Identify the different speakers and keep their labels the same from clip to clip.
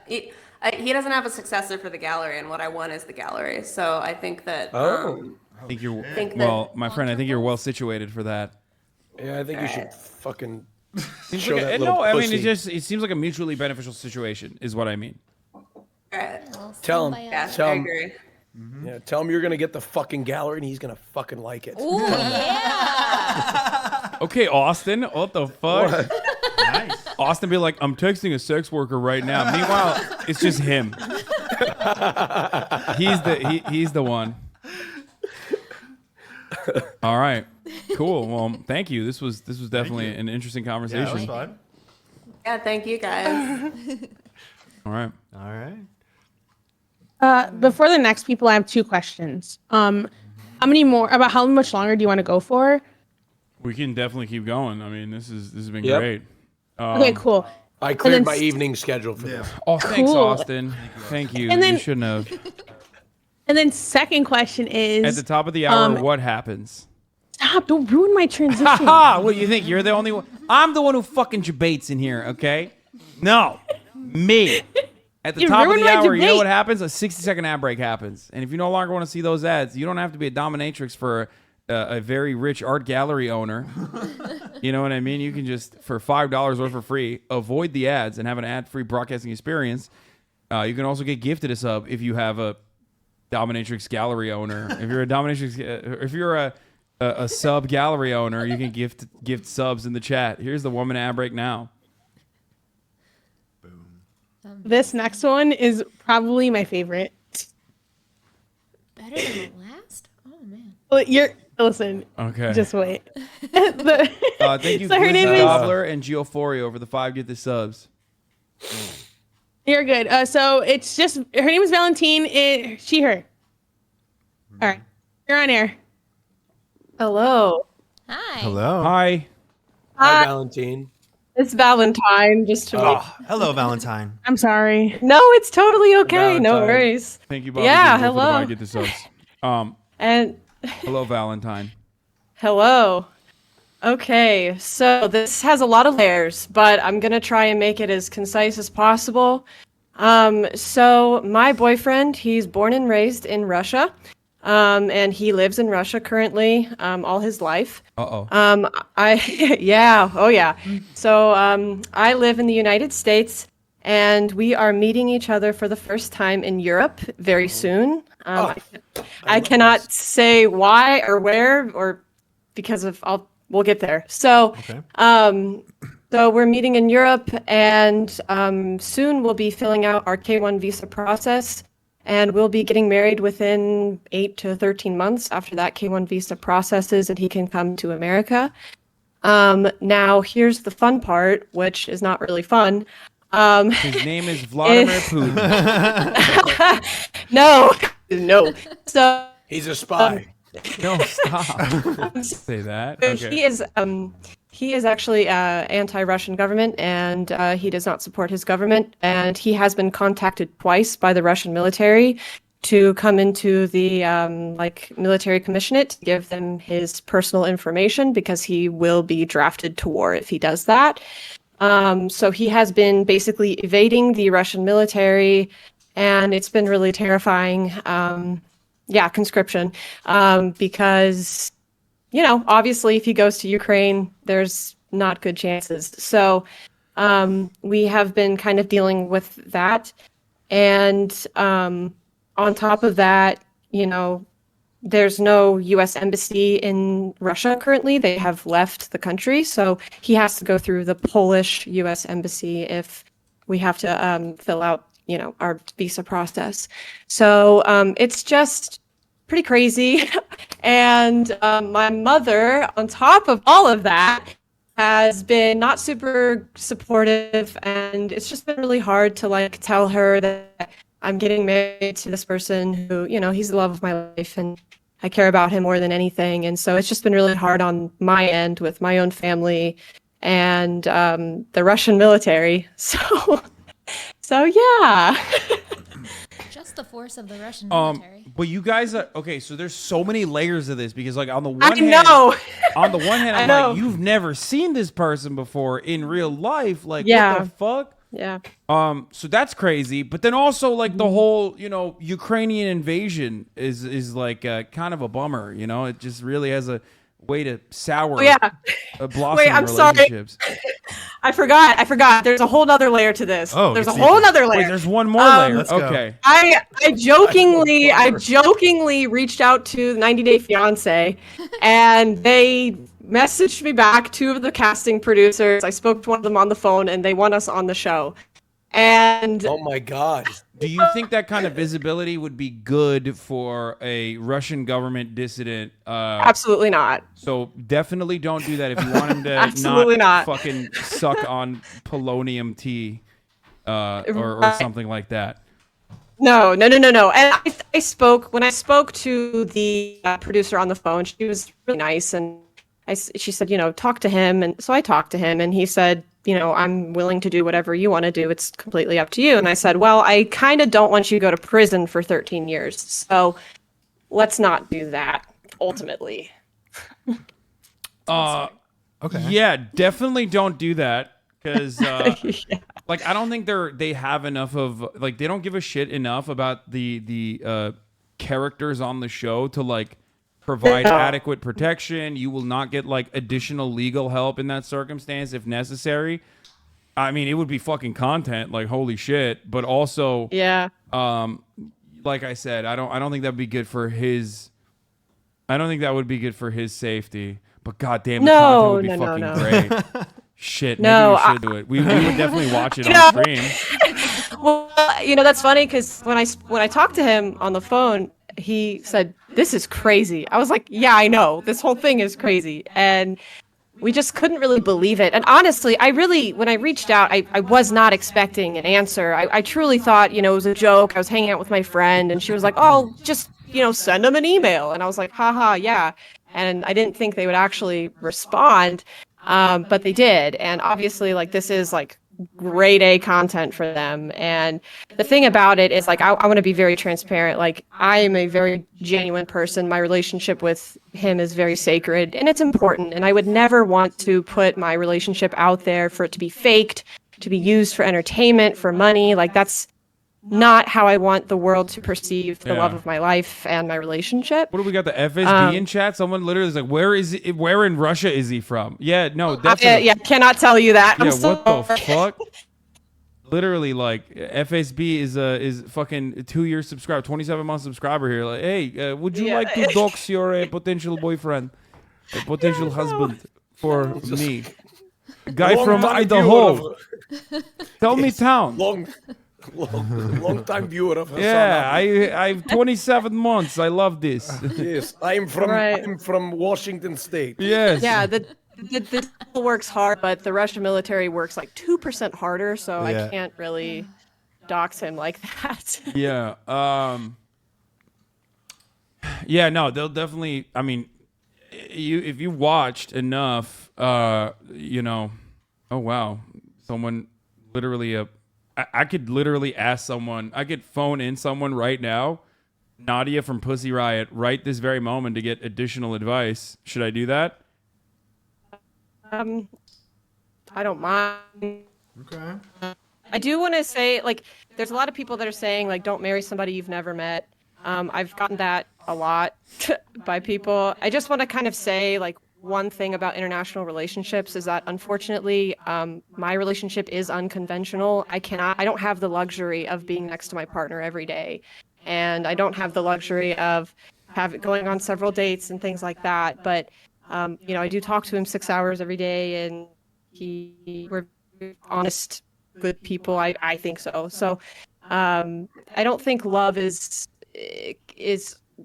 Speaker 1: He doesn't have a successor for the gallery, and what I want is the gallery. So I think that.
Speaker 2: I think you're my friend. I think you're well situated for that.
Speaker 3: Yeah, I think you should fucking
Speaker 2: Seems
Speaker 3: show
Speaker 2: like
Speaker 3: that
Speaker 2: a,
Speaker 3: little
Speaker 2: no, I
Speaker 3: pussy.
Speaker 2: mean it seems like a mutually beneficial situation, is what I mean.
Speaker 3: Tell him.
Speaker 1: Yeah,
Speaker 3: Tell
Speaker 1: I
Speaker 3: him.
Speaker 1: agree.
Speaker 3: Yeah, tell him you're gonna get the fucking gallery, and he's gonna fucking like it.
Speaker 4: Ooh, yeah.
Speaker 2: Okay, Austin, what the fuck?
Speaker 3: What?
Speaker 5: Nice.
Speaker 2: Austin be like, I'm texting a sex worker right now. Meanwhile, it's just him. He's the one. All right, cool. Well, thank you. This was definitely an interesting conversation.
Speaker 5: Yeah, that was fun.
Speaker 1: Yeah, thank you guys.
Speaker 2: All right.
Speaker 5: All right.
Speaker 6: Before the next people, I have 2 questions. How much longer do you want to go for?
Speaker 2: We can definitely keep going. I mean, this has been
Speaker 3: Yep.
Speaker 2: great.
Speaker 6: Okay, cool.
Speaker 3: I cleared my
Speaker 6: then-
Speaker 3: evening schedule for this.
Speaker 2: Oh, thanks,
Speaker 6: Cool.
Speaker 2: Austin. Thank you.
Speaker 6: And then-
Speaker 2: You shouldn't have.
Speaker 6: And then second question is,
Speaker 2: At the top of the hour, what happens?
Speaker 6: stop, don't ruin my transition.
Speaker 2: Ha! What do you think? You're the only one. I'm the one who fucking debates in here. Okay? No, me. At the
Speaker 6: You
Speaker 2: top of
Speaker 6: ruined
Speaker 2: the
Speaker 6: my
Speaker 2: hour, you know
Speaker 6: debate.
Speaker 2: what happens? A 60-second ad break happens. And if you no longer want to see those ads, you don't have to be a dominatrix for a very rich art gallery owner. You know what I mean? You can just, for $5 or for free, avoid the ads and have an ad-free broadcasting experience. You can also get gifted a sub if you have a dominatrix gallery owner. If you're a dominatrix, if you're a sub gallery owner, you can gift subs in the chat. Here's the 1-minute ad break now.
Speaker 6: This next one is probably my favorite.
Speaker 4: Better than the last? Oh, man.
Speaker 6: Well, listen.
Speaker 2: Okay.
Speaker 6: Just wait.
Speaker 2: Thank you,
Speaker 6: So her name is-
Speaker 2: Gobbler and Geophoria for the 5 get the subs.
Speaker 6: You're good. So it's just her name is Valentine. She, her. All right, you're on air.
Speaker 7: Hello.
Speaker 4: Hi.
Speaker 5: Hello.
Speaker 2: Hi.
Speaker 3: Hi, Valentine.
Speaker 7: It's Valentine, just to
Speaker 5: Oh, hello, Valentine.
Speaker 6: I'm sorry.
Speaker 7: No, it's totally okay. No
Speaker 3: Valentine.
Speaker 7: worries.
Speaker 2: Thank you, Bobby.
Speaker 7: Yeah,
Speaker 2: Gizmo, for the
Speaker 7: hello.
Speaker 2: 5 get the subs.
Speaker 7: And
Speaker 2: Hello, Valentine.
Speaker 7: hello. Okay, so this has a lot of layers, but I'm gonna try and make it as concise as possible. So my boyfriend, he's born and raised in Russia, and he lives in Russia currently, all his life. Yeah, oh yeah. So I live in the United States, and we are meeting each other for the first time in Europe very soon. I cannot say why or where or because of we'll get there. So so we're meeting in Europe, and soon we'll be filling out our K1 visa process, and we'll be getting married within 8 to 13 months after that K1 visa processes, and he can come to America. Now here's the fun part, which is not really fun.
Speaker 2: His name is Vladimir Putin.
Speaker 7: No. So
Speaker 3: He's a spy.
Speaker 2: No, stop. Say that. Okay.
Speaker 7: he is actually anti-Russian government, and he does not support his government, and he has been contacted twice by the Russian military to come into the military commissionate to give them his personal information because he will be drafted to war if he does that. So he has been basically evading the Russian military, and it's been really terrifying. Conscription, because, obviously if he goes to Ukraine, there's not good chances. So we have been kind of dealing with that. And on top of that, there's no U.S. embassy in Russia currently. They have left the country. So he has to go through the Polish U.S. embassy if we have to fill out our visa process. So it's just pretty crazy. And my mother, on top of all of that, has been not super supportive. And it's just been really hard to tell her that I'm getting married to this person who, he's the love of my life and I care about him more than anything. And so it's just been really hard on my end with my own family and the Russian military. So yeah.
Speaker 4: Just the force of the Russian military.
Speaker 2: But you guys are okay. So there's so many layers of this because, on the one
Speaker 7: I
Speaker 2: hand,
Speaker 7: know.
Speaker 2: I'm
Speaker 7: know.
Speaker 2: like, you've never seen this person before in real life. Like,
Speaker 7: Yeah.
Speaker 2: what the fuck?
Speaker 7: Yeah.
Speaker 2: So that's crazy. But then also like the whole, Ukrainian invasion is like kind of a bummer. It just really has a way to sour
Speaker 7: Oh, yeah.
Speaker 2: blossoming
Speaker 7: I'm sorry.
Speaker 2: relationships.
Speaker 7: I forgot. There's a whole nother layer to this.
Speaker 5: Oh,
Speaker 7: there's a
Speaker 5: good
Speaker 7: whole
Speaker 5: secret.
Speaker 7: nother layer.
Speaker 2: Wait, there's one more layer.
Speaker 5: Let's go.
Speaker 2: Okay.
Speaker 7: I jokingly reached out to 90 Day Fiance, and they messaged me back. Two of the casting producers. I spoke to one of them on the phone, and they want us on the show. And
Speaker 3: Oh my God.
Speaker 2: Do you think that kind of visibility would be good for a Russian government dissident?
Speaker 7: absolutely not.
Speaker 2: So definitely don't do that if you want him to
Speaker 7: Absolutely not.
Speaker 2: fucking suck on polonium tea or
Speaker 7: Right.
Speaker 2: something like that.
Speaker 7: No. And I spoke to the producer on the phone. She was really nice, and she said, talk to him. And so I talked to him, and he said, I'm willing to do whatever you want to do. It's completely up to you. And I said, well, I kind of don't want you to go to prison for 13 years. So let's not do that, ultimately.
Speaker 5: Okay.
Speaker 2: Yeah, definitely don't do that because like I don't think they have enough of like they don't give a shit enough about the characters on the show to like provide adequate protection. You will not get like additional legal help in that circumstance if necessary. I mean, it would be fucking content, like holy shit. But also,
Speaker 7: Yeah.
Speaker 2: like I said, I don't think that would be good for his. I don't think that would be good for his safety. But goddamn, the content would be fucking great. Shit, maybe
Speaker 7: No,
Speaker 2: we should do it. We would definitely watch it on stream.
Speaker 7: Well, that's funny because when I talked to him on the phone, he said, "This is crazy." I was like, "Yeah, I know. This whole thing is crazy." And we just couldn't really believe it. And honestly, when I reached out, I was not expecting an answer. I truly thought, it was a joke. I was hanging out with my friend, and she was like, "Oh, just, send them an email." And I was like, haha, yeah. And I didn't think they would actually respond. But they did. And obviously, like, this is like grade A content for them. And the thing about it is, like, I want to be very transparent. Like, I am a very genuine person. My relationship with him is very sacred and it's important. And I would never want to put my relationship out there for it to be faked, to be used for entertainment, for money. Like, that's not how I want the world to perceive the love of my life and my relationship.
Speaker 2: What do we got? The FSB in chat? Someone literally is like, "Where is he? Where in Russia is he from?" Yeah, no, that's
Speaker 7: Cannot tell you that.
Speaker 2: yeah.
Speaker 7: I'm
Speaker 2: What the
Speaker 7: sorry.
Speaker 2: fuck? Literally, like FSB is fucking 2 year subscriber, 27-month subscriber here. Like, hey, would you like to dox your potential boyfriend, potential husband for me? Guy from
Speaker 3: Long-time
Speaker 2: Idaho.
Speaker 3: viewer
Speaker 2: Tell me town.
Speaker 3: Long time viewer of Hasanabi.
Speaker 2: Yeah, I've 27 months. I love this.
Speaker 3: Yes, I'm from Washington State.
Speaker 2: Yes.
Speaker 7: Yeah, the deal works hard, but the Russian military works like 2% harder, so
Speaker 5: Yeah.
Speaker 7: I can't really dox him like that.
Speaker 2: Yeah. Yeah, no, they'll definitely, I mean, if you watched enough, oh wow. Someone literally I could literally ask someone, I could phone in someone right now, Nadia from Pussy Riot, right this very moment to get additional advice. Should I do that?
Speaker 7: I don't mind.
Speaker 5: Okay.
Speaker 7: I do want to say, like, there's a lot of people that are saying, like, don't marry somebody you've never met. I've gotten that a lot by people. I just want to kind of say, like, one thing about international relationships is that, unfortunately, my relationship is unconventional. I don't have the luxury of being next to my partner every day. And I don't have the luxury of going on several dates and things like that. But, I do talk to him 6 hours every day, and we're honest, good people. I think so. So I don't think love is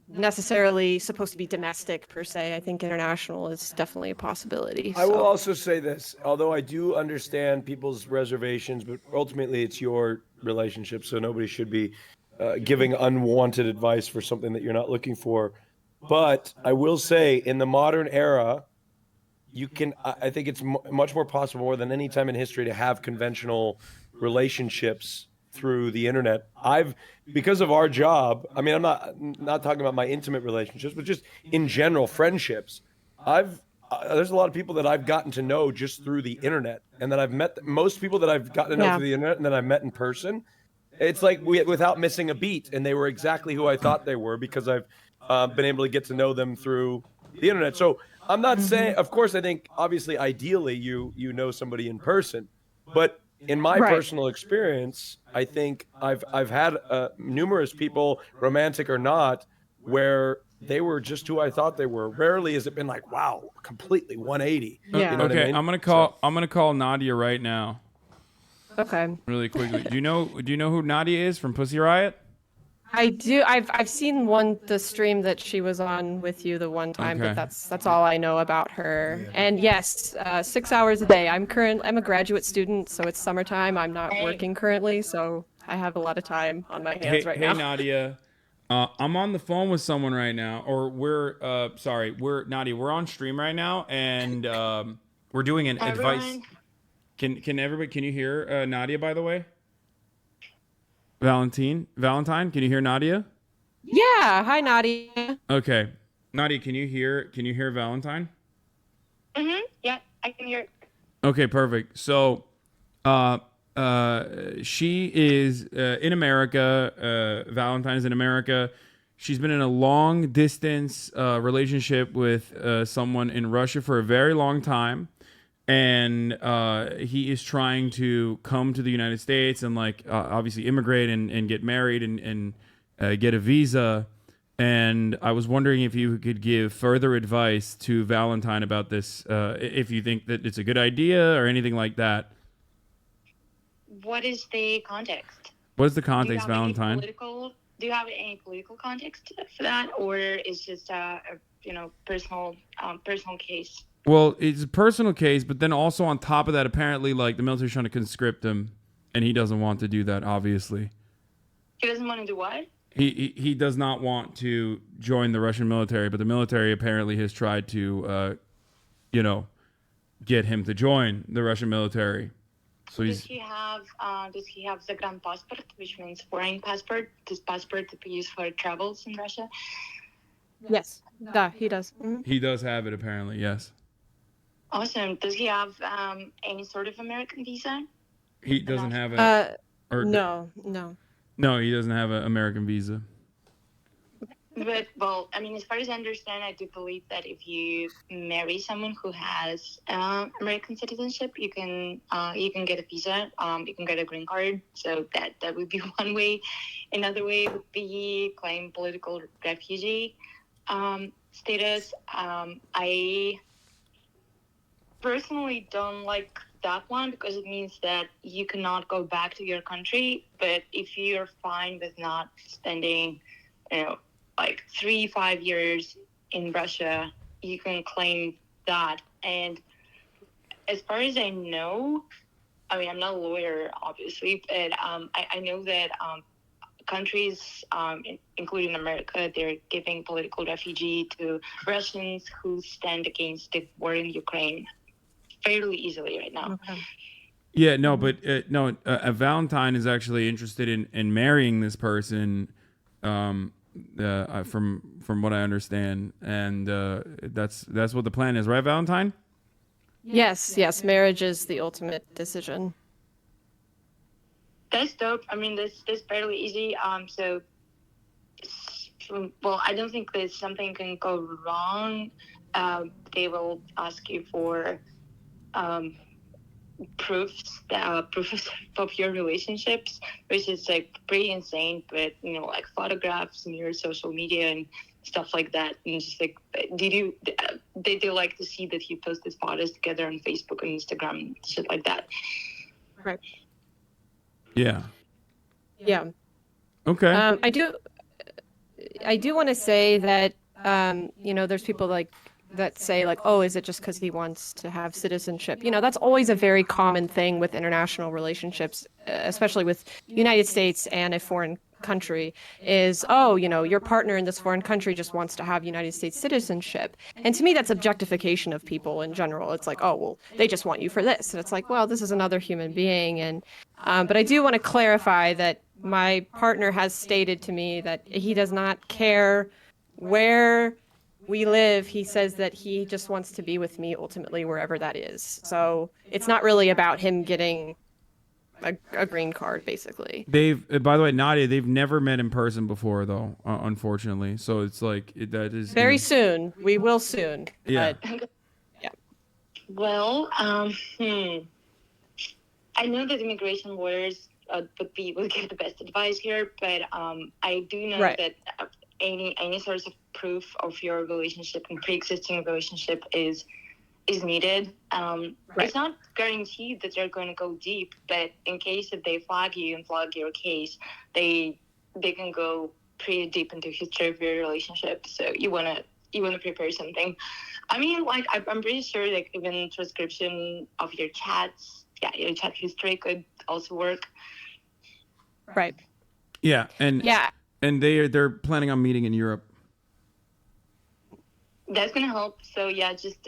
Speaker 7: necessarily supposed to be domestic per se. I think international is definitely a possibility.
Speaker 3: I will also say this, although I do understand people's reservations, but ultimately it's your relationship, so nobody should be giving unwanted advice for something that you're not looking for. But I will say, in the modern era, I think it's much more possible, more than any time in history, to have conventional relationships through the internet. Because of our job, I mean, I'm not talking about my intimate relationships, but just in general friendships. I've there's a lot of people that I've gotten to know just through the internet, and that I've met. Most people that I've gotten to know
Speaker 7: Yeah.
Speaker 3: through the internet and that I've met in person, it's like without missing a beat, and they were exactly who I thought they were because I've been able to get to know them through the internet. So I'm not saying, of course, I think obviously, ideally, you know somebody in person, but in my
Speaker 7: Right.
Speaker 3: personal experience, I think I've had numerous people, romantic or not, where they were just who I thought they were. Rarely has it been like, wow, completely 180.
Speaker 7: Yeah.
Speaker 3: You know what I
Speaker 2: Okay,
Speaker 3: mean?
Speaker 2: I'm gonna call Nadia right now,
Speaker 7: Okay.
Speaker 2: really quickly. Do you know who Nadia is from Pussy Riot?
Speaker 7: I do. I've seen the stream that she was on with you the one time,
Speaker 2: Okay.
Speaker 7: but that's all I know about her. And yes, 6 hours a day. I'm a graduate student, so it's summertime. I'm not working currently, so I have a lot of time on my hands right
Speaker 2: Hey
Speaker 7: now.
Speaker 2: Nadia, I'm on the phone with someone right now, or we're Nadia, we're on stream right now, and we're doing an advice. Can you hear Nadia, by the way? Valentine, can you hear Nadia?
Speaker 7: Yeah. Hi, Nadia.
Speaker 2: Okay, Nadia, can you hear Valentine?
Speaker 8: Yeah, I can hear.
Speaker 2: Okay, perfect. So, she is in America. Valentine is in America. She's been in a long distance relationship with someone in Russia for a very long time, and he is trying to come to the United States and obviously immigrate and get married and get a visa. And I was wondering if you could give further advice to Valentine about this, if you think that it's a good idea or anything like that.
Speaker 8: What is the context?
Speaker 2: What is the
Speaker 8: Do you
Speaker 2: context,
Speaker 8: have any
Speaker 2: Valentine?
Speaker 8: do you have any political context for that, or is just a personal case?
Speaker 2: Well, it's a personal case, but then also on top of that, apparently, the military's trying to conscript him, and he doesn't want to do that, obviously.
Speaker 8: He doesn't want to do what?
Speaker 2: He does not want to join the Russian military, but the military apparently has tried to, get him to join the Russian military. So
Speaker 8: Does he have Zagran passport, which means foreign passport? This passport to be used for travels in Russia?
Speaker 7: Yes. Yeah, he does. Mhm.
Speaker 2: he does have it, apparently, yes.
Speaker 8: Awesome. Does he have any sort of American visa?
Speaker 2: He doesn't have a...
Speaker 7: No.
Speaker 2: No, he doesn't have an American visa.
Speaker 8: But, well, I mean, as far as I understand, I do believe that if you marry someone who has American citizenship, you can get a visa, you can get a green card. So that would be one way. Another way would be claim political refugee status. I personally don't like that one because it means that you cannot go back to your country. But if you're fine with not spending, 3-5 years in Russia, you can claim that. And as far as I know, I mean, I'm not a lawyer, obviously, but I know that countries, including America, they're giving political refugee to Russians who stand against the war in Ukraine fairly easily right now.
Speaker 7: Okay.
Speaker 2: Yeah, no, but Valentine is actually interested in marrying this person, from what I understand, and that's what the plan is, right, Valentine?
Speaker 7: Yes. Marriage is the ultimate decision.
Speaker 8: That's dope. I mean, this fairly easy. Well, I don't think that something can go wrong. They will ask you for proofs of your relationships, which is pretty insane. But photographs in your social media and stuff like that. And just they like to see that you post these photos together on Facebook and Instagram and shit like that.
Speaker 7: Right.
Speaker 2: Yeah.
Speaker 7: Yeah.
Speaker 2: Okay.
Speaker 7: I do want to say that there's people that say oh, is it just because he wants to have citizenship? That's always a very common thing with international relationships, especially with United States and a foreign country, is, your partner in this foreign country just wants to have United States citizenship. And to me, that's objectification of people in general. It's oh, well, they just want you for this. And it's well, this is another human being. And but I do want to clarify that my partner has stated to me that he does not care where we live, he says that he just wants to be with me ultimately wherever that is. So it's not really about him getting a green card, basically.
Speaker 2: By the way, Nadia, they've never met in person before, though, unfortunately. So it's like that is
Speaker 7: Very soon. We will soon.
Speaker 2: Yeah.
Speaker 7: But, yeah.
Speaker 8: Well, I know that immigration lawyers would give the best advice here, but I do know
Speaker 7: Right.
Speaker 8: that any sort of proof of your relationship and pre-existing relationship is needed.
Speaker 7: Right.
Speaker 8: It's not guaranteed that they're going to go deep, but in case if they flag you and flag your case, they can go pretty deep into history of your relationship. So you wanna prepare something. I mean, like I'm pretty sure like even transcription of your chats, your chat history could also work.
Speaker 7: Right.
Speaker 2: Yeah, and
Speaker 7: Yeah.
Speaker 2: and they're planning on meeting in Europe.
Speaker 8: That's gonna help. So yeah, just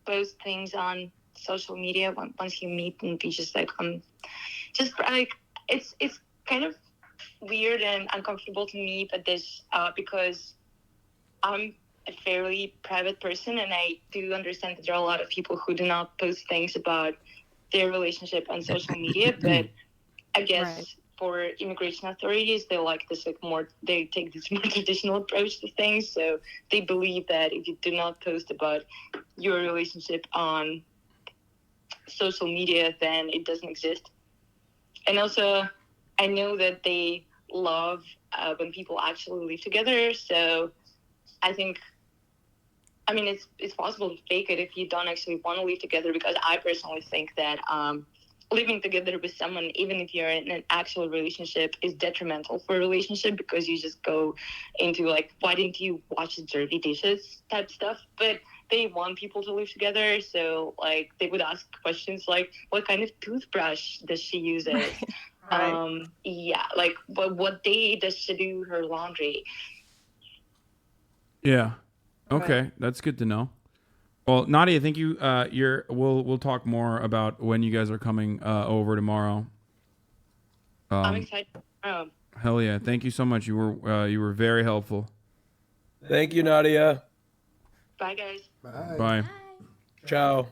Speaker 8: post things on social media once you meet and be just like just like it's kind of weird and uncomfortable to me, but this because I'm a fairly private person, and I do understand that there are a lot of people who do not post things about their relationship on social media, but I guess
Speaker 7: Right.
Speaker 8: for immigration authorities, they take this more traditional approach to things. So they believe that if you do not post about your relationship on social media, then it doesn't exist. And also, I know that they love when people actually live together. So I think, I mean, it's possible to fake it if you don't actually want to live together, because I personally think that living together with someone, even if you're in an actual relationship, is detrimental for a relationship, because you just go into like, why didn't you wash the dirty dishes type stuff. But they want people to live together, so like they would ask questions like, what kind of toothbrush does she use?
Speaker 7: Right.
Speaker 8: Yeah, like what day does she do her laundry?
Speaker 2: Yeah. Okay, that's good to know. Well, Nadia, thank you. We'll talk more about when you guys are coming over tomorrow.
Speaker 8: I'm excited.
Speaker 2: Hell yeah! Thank you so much. You were very helpful.
Speaker 3: Thank you, Nadia.
Speaker 8: Bye, guys.
Speaker 2: Bye.
Speaker 3: Ciao.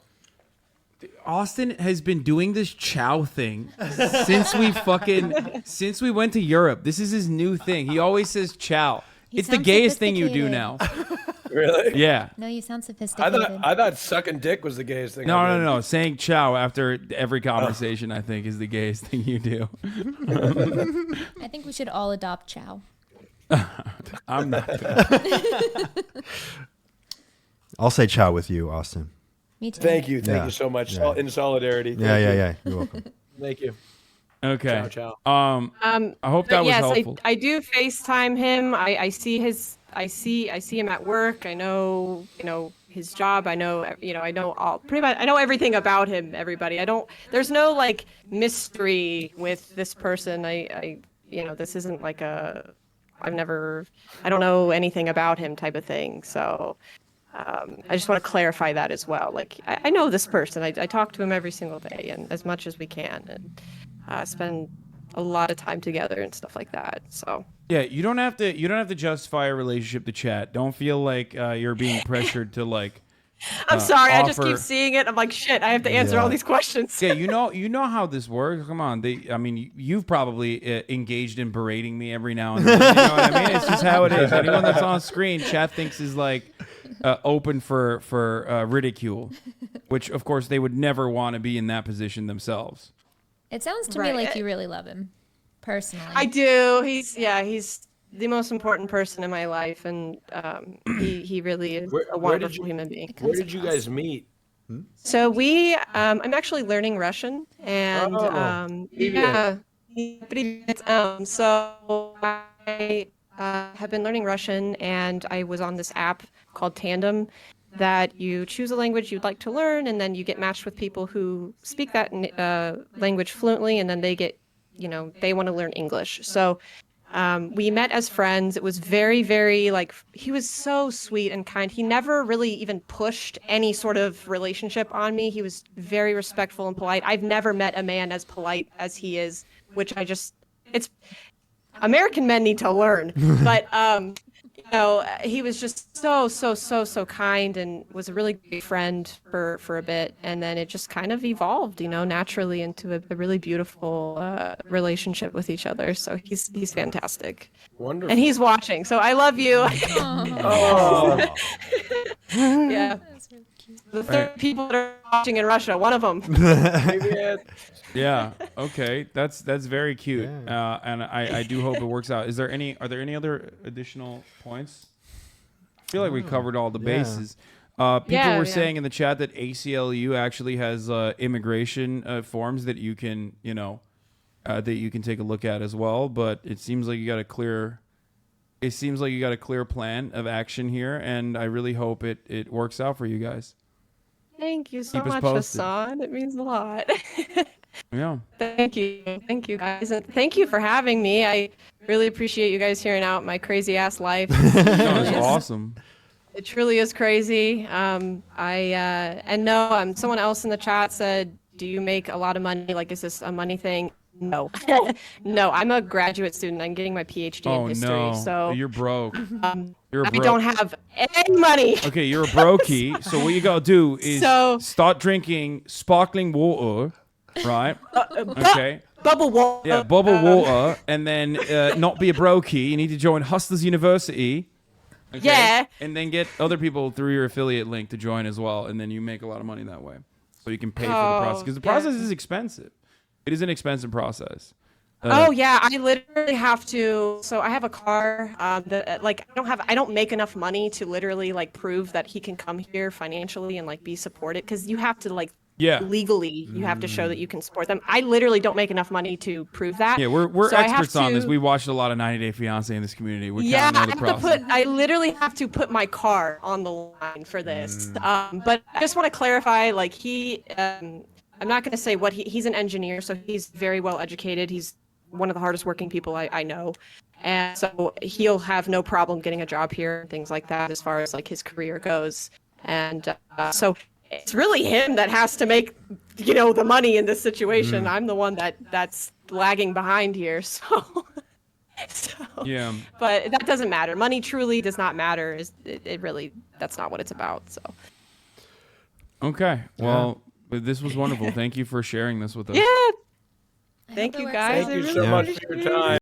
Speaker 2: Austin has been doing this chow thing since we went to Europe. This is his new thing. He always says chow. It's the
Speaker 4: sounds
Speaker 2: gayest thing you do
Speaker 4: sophisticated.
Speaker 2: now.
Speaker 3: Really?
Speaker 2: Yeah.
Speaker 4: No, you sound
Speaker 3: I
Speaker 4: sophisticated.
Speaker 3: thought sucking dick was the gayest thing.
Speaker 2: No. Saying chow after every conversation, I think, is the gayest thing you do.
Speaker 4: I think we should all adopt Chow.
Speaker 2: I'm not.
Speaker 5: I'll say ciao with you, Austin.
Speaker 4: Me too.
Speaker 3: Thank you
Speaker 5: Yeah.
Speaker 3: so much.
Speaker 5: Yeah.
Speaker 3: In solidarity.
Speaker 5: Yeah. You're welcome.
Speaker 3: Thank you.
Speaker 2: Okay.
Speaker 3: Ciao.
Speaker 2: I hope that was
Speaker 7: yes,
Speaker 2: helpful.
Speaker 7: I do FaceTime him. I see him at work. I know, his job. I know pretty much. I know everything about him. Everybody. There's no like mystery with this person. This isn't like I don't know anything about him type of thing. So I just want to clarify that as well. Like I know this person. I talk to him every single day and as much as we can, and spend a lot of time together and stuff like that. So
Speaker 2: Yeah, you don't have to justify a relationship to chat. Don't feel like you're being pressured to like.
Speaker 7: I'm sorry. I just
Speaker 2: offer-
Speaker 7: keep seeing it. I'm like, shit. I have to answer all these questions.
Speaker 2: Yeah, you know how this works. Come on, you've probably engaged in berating me every now and then. You know what I mean? It's just how it is. Anyone that's on screen, chat thinks is like open for ridicule, which of course they would never want to be in that position themselves.
Speaker 4: It sounds to
Speaker 7: Right.
Speaker 4: me like you really love him, personally.
Speaker 7: I do. He's the most important person in my life, and he really is
Speaker 3: Where
Speaker 7: a
Speaker 3: did
Speaker 7: wonderful
Speaker 3: you-
Speaker 7: human being.
Speaker 3: Where did you guys meet?
Speaker 7: So I'm actually learning Russian, and so I have been learning Russian, and I was on this app called Tandem that you choose a language you'd like to learn, and then you get matched with people who speak that language fluently, and then they get, they want to learn English. So we met as friends. It was very, very he was so sweet and kind. He never really even pushed any sort of relationship on me. He was very respectful and polite. I've never met a man as polite as he is, which it's American men need to learn. But you know, he was just so kind and was a really great friend for a bit, and then it just kind of evolved, you know, naturally into a really beautiful relationship with each other. So he's fantastic,
Speaker 3: Wonderful.
Speaker 7: and he's watching. So I love you.
Speaker 3: Oh.
Speaker 7: Yeah, the third people that are watching in Russia, one of them.
Speaker 2: Yeah. Okay. That's very cute. And I do hope it works out. Are there any other additional points? I feel like we covered all the bases. People were saying in the chat that ACLU actually has immigration forms that you can, that you can take a look at as well. But it seems like you got a clear plan of action here, and I really hope it works out for you guys.
Speaker 7: Thank you so
Speaker 2: Keep us
Speaker 7: much,
Speaker 2: posted.
Speaker 7: Hasan. It means a lot.
Speaker 2: Yeah.
Speaker 7: Thank you guys, and thank you for having me. I really appreciate you guys hearing out my crazy ass life.
Speaker 2: No, it's awesome.
Speaker 7: It truly is crazy. Someone else in the chat said, "Do you make a lot of money? Like, is this a money thing?" No, no. I'm a graduate student. I'm getting my PhD in history.
Speaker 2: No.
Speaker 7: So
Speaker 2: You're broke. You're
Speaker 7: I don't have any money.
Speaker 2: Okay, you're a brokey. So what you gotta do is start drinking sparkling water, right? Okay.
Speaker 7: Bubble water.
Speaker 2: Yeah, bubble water, and then not be a brokey. You need to join Hustlers University. Okay?
Speaker 7: Yeah.
Speaker 2: And then get other people through your affiliate link to join as well, and then you make a lot of money that way. So you can pay for the process, because the process is expensive. It is an expensive process.
Speaker 7: Oh yeah, I literally have to. So I have a car. I don't make enough money to literally like prove that he can come here financially and like be supported, because you have to like legally you have to show that you can support them. I literally don't make enough money to prove that.
Speaker 2: Yeah, we're
Speaker 7: so
Speaker 2: experts on this. We watched a lot of 90 Day Fiance in this community. We kind of know the process.
Speaker 7: I literally have to put my car on the line for this. But I just want to clarify, like I'm not going to say what he's an engineer, so he's very well educated. He's one of the hardest working people I know. And so he'll have no problem getting a job here and things like that as far as like his career goes. And so it's really him that has to make, the money in this situation. I'm the one that's lagging behind here. So yeah. But that doesn't matter. Money truly does not matter. It really, that's not what it's about. So.
Speaker 2: Okay. Well, this was wonderful. Thank you for sharing this with us.
Speaker 7: Yeah. Thank you guys.
Speaker 3: Thank you so much for your time.